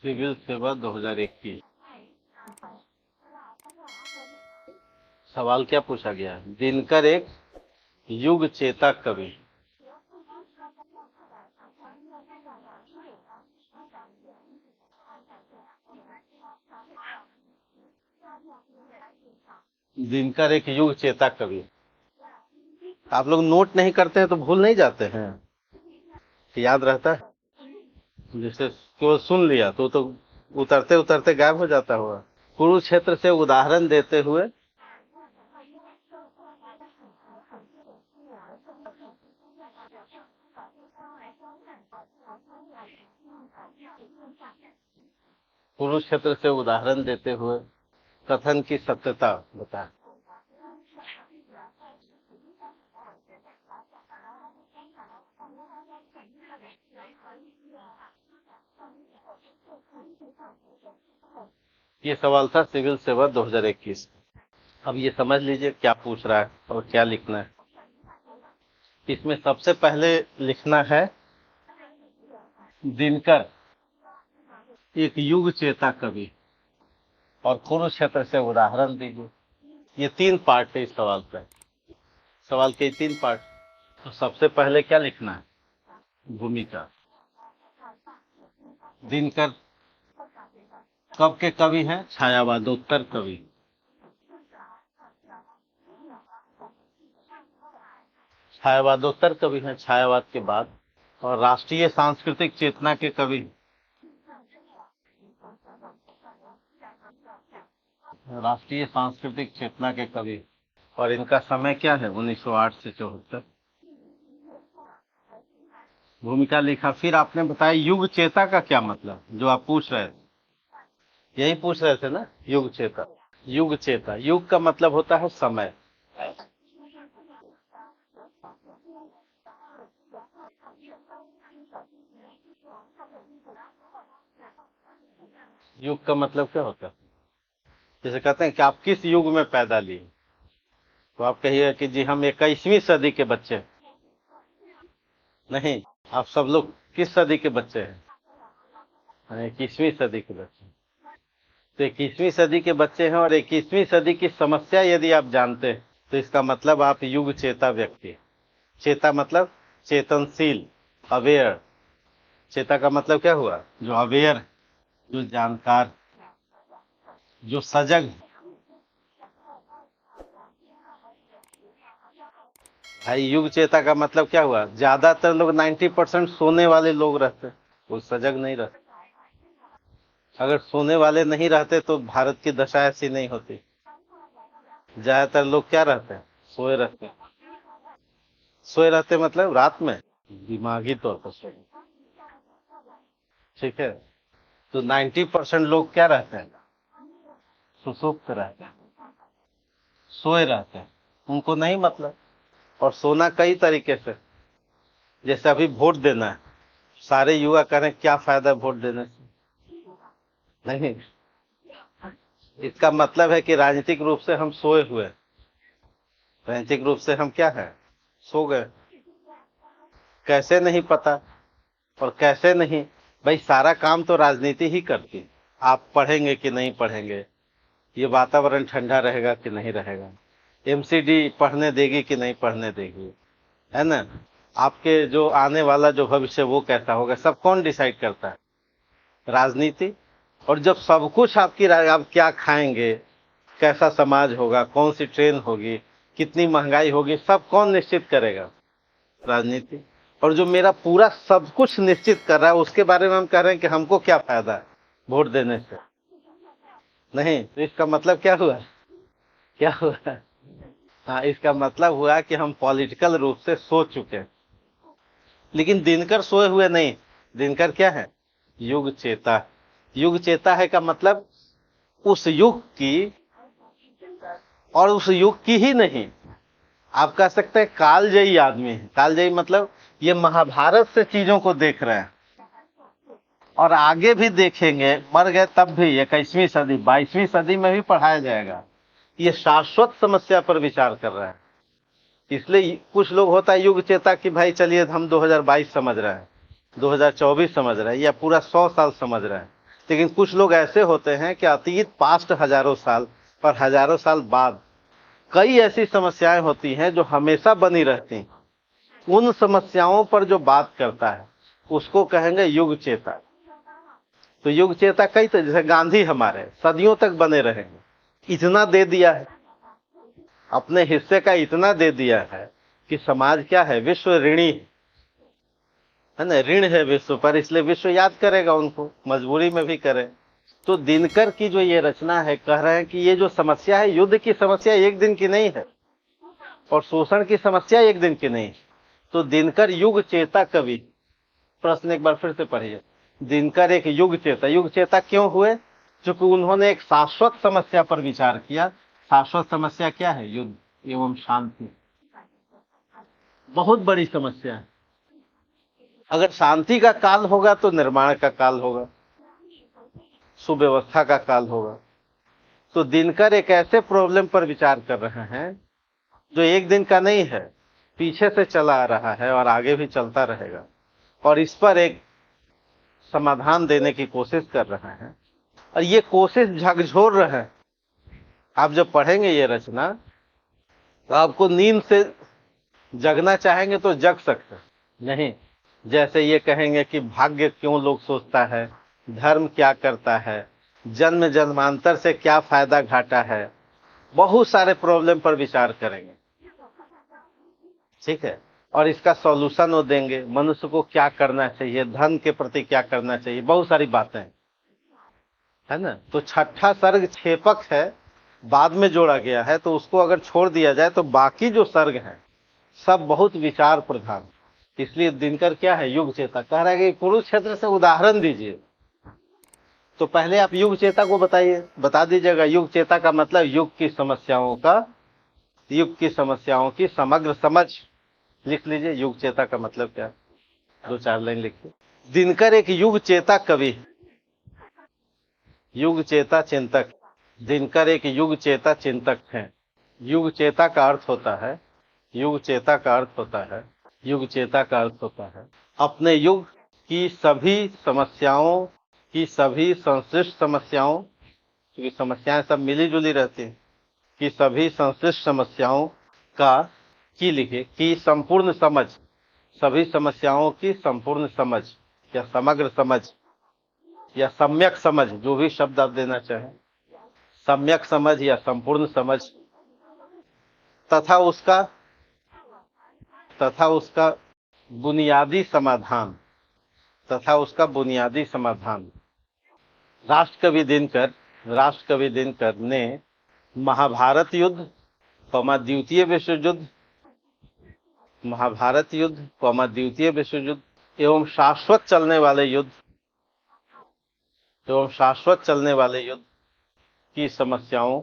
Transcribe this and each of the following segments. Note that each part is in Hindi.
सिविल सेवा 2021। सवाल क्या पूछा गया है? दिनकर एक युग चेता कवि। दिनकर एक युग चेता कवि। आप लोग नोट नहीं करते हैं तो भूल नहीं जाते हैं? याद रहता है? जैसे केवल सुन लिया तो उतरते उतरते गायब हो जाता होगा। कुरुक्षेत्र से उदाहरण देते हुए कुरुक्षेत्र से उदाहरण देते हुए कथन की सत्यता बता। ये सवाल था सिविल सेवा 2021। अब ये समझ लीजिए क्या पूछ रहा है और क्या लिखना है। इसमें सबसे पहले लिखना है दिनकर एक युग चेता कवि और कुरुक्षेत्र से उदाहरण दीजिए। ये 3 पार्ट है इस सवाल पे। सवाल के 3 पार्ट। तो सबसे पहले क्या लिखना है? भूमिका। दिनकर कब के कवि हैं? छायावादोत्तर कवि। छायावादोत्तर कवि हैं, छायावाद के बाद। और राष्ट्रीय सांस्कृतिक चेतना के कवि, राष्ट्रीय सांस्कृतिक चेतना के कवि। और इनका समय क्या है? 1908 से 74। भूमिका लिखा। फिर आपने बताया युग चेता का क्या मतलब, जो आप पूछ रहे थे। यही पूछ रहे थे ना, युग चेता। युग चेता, युग का मतलब होता है समय। युग का मतलब क्या होता है? जैसे कहते हैं कि आप किस युग में पैदा लिए, तो आप कहिए कि जी हम 21वीं सदी के बच्चे हैं। नहीं, आप सब लोग किस सदी के बच्चे हैं? 21वीं सदी के बच्चे। तो 21वीं सदी के बच्चे हैं और 21वीं सदी की समस्या यदि आप जानते हैं तो इसका मतलब आप युग चेता व्यक्ति हैं। चेता मतलब चेतनशील, अवेयर। चेता का मतलब क्या हुआ? जो अवेयर, जो जानकार, जो सजग। भाई युग चेता का मतलब क्या हुआ? ज्यादातर लोग 90% सोने वाले लोग रहते, वो सजग नहीं रहते। अगर सोने वाले नहीं रहते तो भारत की दशा ऐसी नहीं होती। ज्यादातर लोग क्या रहते हैं? सोए रहते हैं। सोए रहते मतलब रात में, दिमागी तौर पर सोए। ठीक है। तो 90% लोग क्या रहते हैं? सुसुप्त रहते हैं, सोए रहते हैं। उनको नहीं मतलब। और सोना कई तरीके से। जैसे अभी वोट देना है, सारे युवा कह रहे हैं क्या फायदा वोट देने से। नहीं, इसका मतलब है कि राजनीतिक रूप से हम सोए हुए। राजनीतिक रूप से हम क्या है? सो गए। कैसे नहीं पता। और कैसे नहीं, भाई सारा काम तो राजनीति ही करती है। आप पढ़ेंगे कि नहीं पढ़ेंगे, ये वातावरण ठंडा रहेगा कि नहीं रहेगा, एमसीडी पढ़ने देगी कि नहीं पढ़ने देगी, है ना। आपके जो आने वाला जो भविष्य वो कैसा होगा, सब कौन डिसाइड करता है? राजनीति। और जब सब कुछ आपकी आप क्या खाएंगे, कैसा समाज होगा, कौन सी ट्रेन होगी, कितनी महंगाई होगी, सब कौन निश्चित करेगा? राजनीति। और जो मेरा पूरा सब कुछ निश्चित कर रहा है उसके बारे में हम कह रहे हैं कि हमको क्या फायदा है वोट देने से। नहीं, तो इसका मतलब क्या हुआ? क्या हुआ? हाँ, इसका मतलब हुआ कि हम पॉलिटिकल रूप से सोच चुके हैं। लेकिन दिनकर सोए हुए नहीं। दिनकर क्या है? युग चेता। युग चेता है का मतलब उस युग की, और उस युग की ही नहीं, आप कह सकते हैं कालजयी आदमी है। कालजयी मतलब ये महाभारत से चीजों को देख रहे हैं और आगे भी देखेंगे, मर गए तब भी 21वीं सदी 22वीं सदी में भी पढ़ाया जाएगा। ये शाश्वत समस्या पर विचार कर रहा है। इसलिए कुछ लोग होता है युग चेता कि भाई चलिए हम 2022 समझ रहे हैं, 2024 समझ रहे हैं, या पूरा 100 साल समझ रहे हैं। लेकिन कुछ लोग ऐसे होते हैं कि अतीत पास्ट हजारों साल, पर हजारों साल बाद कई ऐसी समस्याएं होती हैं जो हमेशा बनी रहती हैं। उन समस्याओं पर जो बात करता है उसको कहेंगे युग चेता। तो युग चेता कई तरह, जैसे गांधी हमारे सदियों तक बने रहेंगे, इतना दे दिया है, अपने हिस्से का इतना दे दिया है कि समाज क्या है, विश्व ऋणी है ना, ऋण है विश्व पर, इसलिए विश्व याद करेगा उनको, मजबूरी में भी करे। तो दिनकर की जो ये रचना है, कह रहे हैं कि ये जो समस्या है, युद्ध की समस्या एक दिन की नहीं है और शोषण की समस्या एक दिन की नहीं है। तो दिनकर युग चेता कवि। प्रश्न एक बार फिर से पढ़िए। दिनकर एक युग चेता क्यों हुए? क्योंकि उन्होंने एक शाश्वत समस्या पर विचार किया। शाश्वत समस्या क्या है? युद्ध एवं शांति। बहुत बड़ी समस्या है। अगर शांति का काल होगा तो निर्माण का काल होगा, सुव्यवस्था का काल होगा। तो दिनकर एक ऐसे प्रॉब्लम पर विचार कर रहे हैं जो एक दिन का नहीं है, पीछे से चला आ रहा है और आगे भी चलता रहेगा, और इस पर एक समाधान देने की कोशिश कर रहे हैं। और ये कोशिश झकझोर रहे हैं। आप जब पढ़ेंगे ये रचना तो आपको नींद से जगना चाहेंगे तो जग सकते नहीं। जैसे ये कहेंगे कि भाग्य क्यों लोग सोचता है, धर्म क्या करता है, जन्म जन्मांतर से क्या फायदा घाटा है, बहुत सारे प्रॉब्लम पर विचार करेंगे, ठीक है। और इसका सॉल्यूशन वो देंगे, मनुष्य को क्या करना चाहिए, धन के प्रति क्या करना चाहिए, बहुत सारी बातें है ना। तो छठा सर्ग छेपक है, बाद में जोड़ा गया है, तो उसको अगर छोड़ दिया जाए तो बाकी जो सर्ग हैं सब बहुत विचार प्रधान। इसलिए दिनकर क्या है, युग चेता। कह रहा है कि कुरुक्षेत्र से उदाहरण दीजिए। तो पहले आप युग चेता को बताइए, बता दीजिएगा। युग चेता का मतलब युग की समस्याओं की समग्र समझ। लिख लीजिए युग चेता का मतलब क्या, 2-4 लाइन लिखिए। दिनकर एक युग चेता कवि, युग चेता चिंतक। दिनकर एक युग चेता चिंतक हैं। युग चेता का अर्थ होता है, युग चेता का अर्थ होता है, युग चेता का अर्थ होता है अपने युग की सभी समस्याओं की, सभी संश्लिष्ट समस्याओं, क्योंकि समस्याएं सब मिली जुली रहती हैं, कि सभी संश्लिष्ट समस्याओं का की लिखे की संपूर्ण समझ, सभी समस्याओं की संपूर्ण समझ या समग्र समझ या सम्यक समझ, जो भी शब्द आप देना चाहें, सम्यक समझ या संपूर्ण समझ, तथा उसका बुनियादी समाधान, राष्ट्रकवि दिनकर ने महाभारत युद्ध, द्वितीय विश्व युद्ध एवं शाश्वत चलने वाले युद्ध की समस्याओं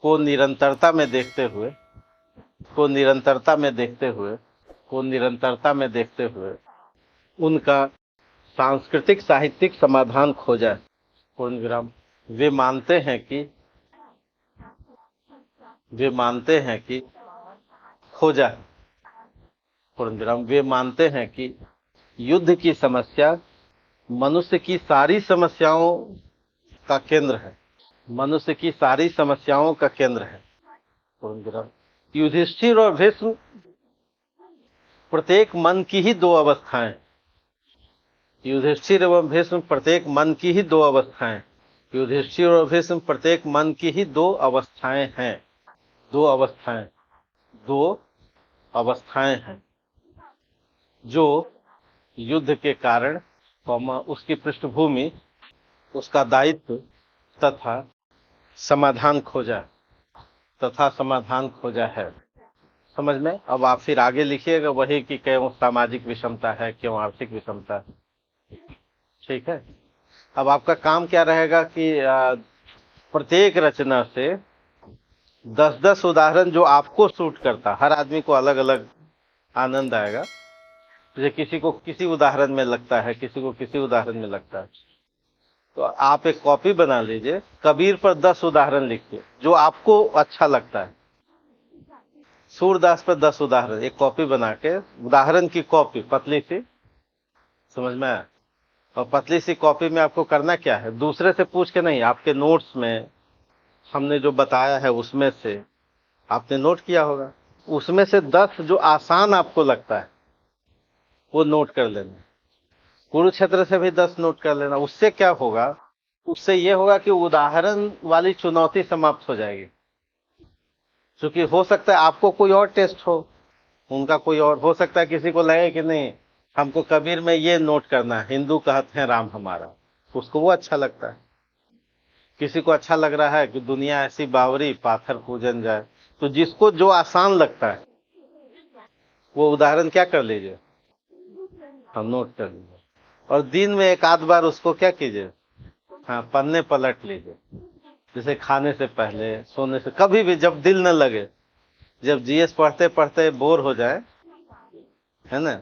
को निरंतरता में देखते हुए उनका सांस्कृतिक साहित्यिक समाधान खोजा। पूर्ण विराम। वे मानते हैं कि खोजा। पूर्ण विराम। वे मानते हैं कि युद्ध की समस्या मनुष्य की सारी समस्याओं का केंद्र है, पूर्ण विराम। युधिष्ठिर और भीष्म प्रत्येक मन की ही दो अवस्थाएं, युधिष्ठिर एवं भीष्म प्रत्येक मन की ही दो अवस्थाएं, युधिष्ठिर और भीष्म प्रत्येक मन की ही दो अवस्थाएं हैं, जो युद्ध के कारण, उसकी पृष्ठभूमि, उसका दायित्व तथा समाधान खोजा है। समझ में? अब आप फिर आगे लिखिएगा वही कि क्यों सामाजिक विषमता है, क्यों आर्थिक विषमता है। ठीक है। अब आपका काम क्या रहेगा कि प्रत्येक रचना से 10-10 उदाहरण जो आपको सूट करता, हर आदमी को अलग अलग आनंद आएगा। जैसे किसी को किसी उदाहरण में लगता है, किसी को किसी उदाहरण में लगता है, तो आप एक कॉपी बना लीजिए, कबीर पर 10 उदाहरण लिखिए जो आपको अच्छा लगता है, सूरदास पर 10 उदाहरण, एक कॉपी बना के, उदाहरण की कॉपी पतली सी, समझ में आया? और पतली सी कॉपी में आपको करना क्या है, दूसरे से पूछ के नहीं, आपके नोट्स में हमने जो बताया है उसमें से आपने नोट किया होगा, उसमें से 10 जो आसान आपको लगता है वो नोट कर लेना। कुरुक्षेत्र से भी 10 नोट कर लेना। उससे क्या होगा, उससे ये होगा कि उदाहरण वाली चुनौती समाप्त हो जाएगी। क्योंकि हो सकता है आपको कोई और टेस्ट हो, उनका कोई और हो सकता है, किसी को लगे कि नहीं हमको कबीर में ये नोट करना है, हिंदू कहते हैं राम हमारा, उसको वो अच्छा लगता है। किसी को अच्छा लग रहा है कि दुनिया ऐसी बावरी पाथर पूजन जाए। तो जिसको जो आसान लगता है वो उदाहरण क्या कर लीजिए, हम नोट कर लीजिए। और दिन में एक आध बार उसको क्या कीजिए, हाँ पन्ने पलट लीजिए। जैसे खाने से पहले, सोने से, कभी भी जब दिल न लगे, जब जीएस पढ़ते पढ़ते बोर हो जाए, है ना,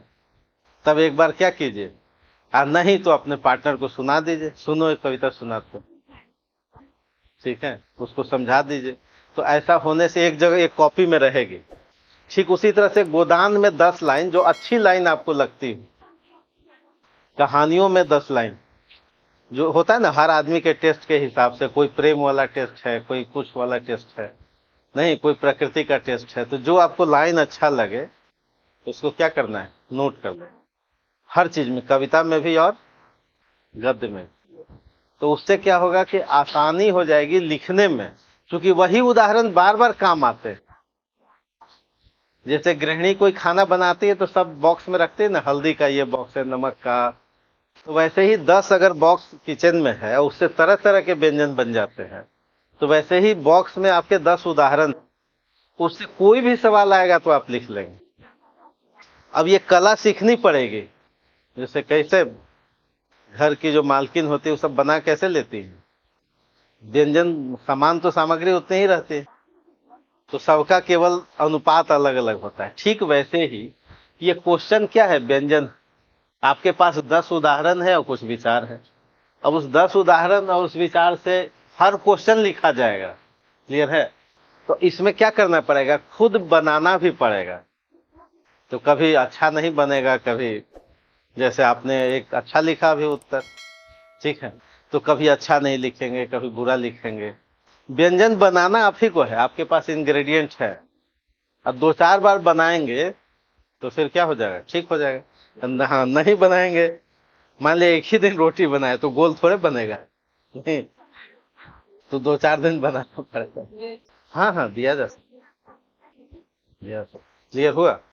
तब एक बार क्या कीजिए, और नहीं तो अपने पार्टनर को सुना दीजिए, सुनो एक कविता सुनाते, ठीक है, उसको समझा दीजिए। तो ऐसा होने से एक जगह एक कॉपी में रहेगी। ठीक उसी तरह से गोदान में 10 लाइन जो अच्छी लाइन आपको लगती है, कहानियों में 10 लाइन जो होता है ना, हर आदमी के टेस्ट के हिसाब से, कोई प्रेम वाला टेस्ट है, कोई कुछ वाला टेस्ट है, नहीं कोई प्रकृति का टेस्ट है। तो जो आपको लाइन अच्छा लगे उसको क्या करना है, नोट कर लो। हर चीज में, कविता में भी और गद्य में। तो उससे क्या होगा कि आसानी हो जाएगी लिखने में, क्योंकि वही उदाहरण बार बार काम आते हैं। जैसे गृहिणी कोई खाना बनाती है तो सब बॉक्स में रखते हैं ना, हल्दी का ये बॉक्स है, नमक का। तो वैसे ही 10 अगर बॉक्स किचन में है, उससे तरह तरह के व्यंजन बन जाते हैं। तो वैसे ही बॉक्स में आपके 10 उदाहरण, उससे कोई भी सवाल आएगा तो आप लिख लेंगे। अब ये कला सीखनी पड़ेगी। जैसे कैसे घर की जो मालकिन होती है वो सब बना कैसे लेती है, व्यंजन सामान तो सामग्री उतनी ही रहती है, तो सबका केवल अनुपात अलग अलग होता है। ठीक वैसे ही ये क्वेश्चन क्या है, व्यंजन। आपके पास 10 उदाहरण है और कुछ विचार है। अब उस 10 उदाहरण और उस विचार से हर क्वेश्चन लिखा जाएगा, क्लियर है। तो इसमें क्या करना पड़ेगा, खुद बनाना भी पड़ेगा। तो कभी अच्छा नहीं बनेगा, कभी जैसे आपने एक अच्छा लिखा भी उत्तर, ठीक है, तो कभी अच्छा नहीं लिखेंगे, कभी बुरा लिखेंगे। व्यंजन बनाना आप ही को है, आपके पास इंग्रेडिएंट है। अब 2-4 बार बनाएंगे तो फिर क्या हो जाएगा, ठीक हो जाएगा। हाँ नहीं बनाएंगे, मान लिया एक ही दिन रोटी बनाए तो गोल थोड़े बनेगा, नहीं, तो 2-4 दिन बनाना पड़ेगा। हाँ हाँ, दिया जा सकता, दिया जा सकता। क्लियर हुआ।